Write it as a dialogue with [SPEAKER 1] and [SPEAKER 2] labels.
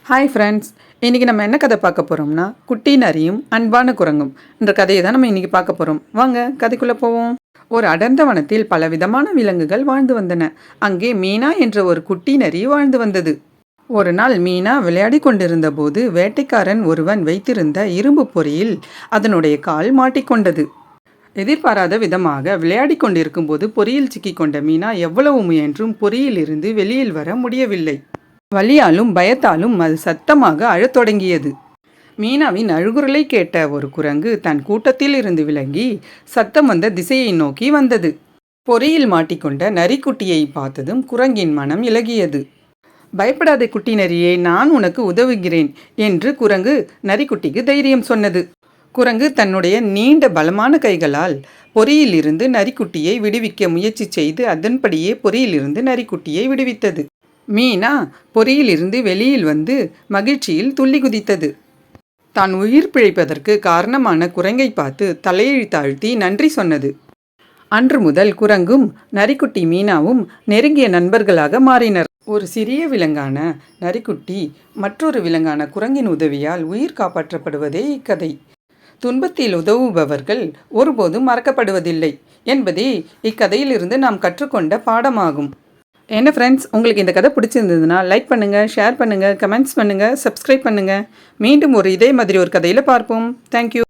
[SPEAKER 1] Hi friends, இன்றைக்கி நம்ம என்ன கதை பார்க்க போகிறோம்னா குட்டி நரியும் அன்பான குரங்கும் என்ற கதையை தான் நம்ம இன்றைக்கி பார்க்க போகிறோம். வாங்க கதைக்குள்ளே போவோம். ஒரு அடர்ந்த வனத்தில் பல விதமான விலங்குகள் வாழ்ந்து வந்தன. அங்கே மீனா என்ற ஒரு குட்டி நரி வாழ்ந்து வந்தது. ஒரு நாள் மீனா விளையாடி கொண்டிருந்த போது வேட்டைக்காரன் ஒருவன் வைத்திருந்த இரும்பு பொறியில் அதனுடைய கால் மாட்டிக்கொண்டது. எதிர்பாராத விதமாக விளையாடி கொண்டிருக்கும் போது பொறியில் சிக்கிக்கொண்ட மீனா எவ்வளவு முயன்றும் பொறியிலிருந்து வெளியில் வர முடியவில்லை. வலியாலும் பயத்தாலும் அது சத்தமாக அழத் தொடங்கியது. மீனாவின் அழுகுரலை கேட்ட ஒரு குரங்கு தன் கூட்டத்தில் இருந்து விலகி சத்தம் வந்த திசையை நோக்கி வந்தது. பொறியில் மாட்டிக்கொண்ட நரிக்குட்டியை பார்த்ததும் குரங்கின் மனம் இலகியது. பயப்படாதே குட்டி நரியே, நான் உனக்கு உதவுகிறேன் என்று குரங்கு நரிக்குட்டிக்கு தைரியம் சொன்னது. குரங்கு தன்னுடைய நீண்ட பலமான கைகளால் பொறியிலிருந்து நரிக்குட்டியை விடுவிக்க முயற்சி செய்து அதன்படியே பொறியிலிருந்து நரிக்குட்டியை விடுவித்தது. மீனா பொறியிலிருந்து வெளியில் வந்து மகிழ்ச்சியில் துள்ளி குதித்தது. தான் உயிர் பிழைப்பதற்கு காரணமான குரங்கை பார்த்து தலையை தாழ்த்தி நன்றி சொன்னது. அன்று முதல் குரங்கும் நரிக்குட்டி மீனாவும் நெருங்கிய நண்பர்களாக மாறினர். ஒரு சிறிய விலங்கான நரிக்குட்டி மற்றொரு விலங்கான குரங்கின் உதவியால் உயிர் காப்பாற்றப்படுவதே இக்கதை. துன்பத்தில் உதவுபவர்கள் ஒருபோதும் மறக்கப்படுவதில்லை என்பதே இக்கதையிலிருந்து நாம் கற்றுக்கொண்ட பாடமாகும். என்ன ஃப்ரெண்ட்ஸ், உங்களுக்கு இந்த கதை பிடிச்சிருந்ததுன்னா லைக் பண்ணுங்கள், ஷேர் பண்ணுங்கள், கமெண்ட்ஸ் பண்ணுங்கள், சப்ஸ்கிரைப் பண்ணுங்கள். மீண்டும் இதே மாதிரி ஒரு கதையில் பார்ப்போம். தேங்க்யூ.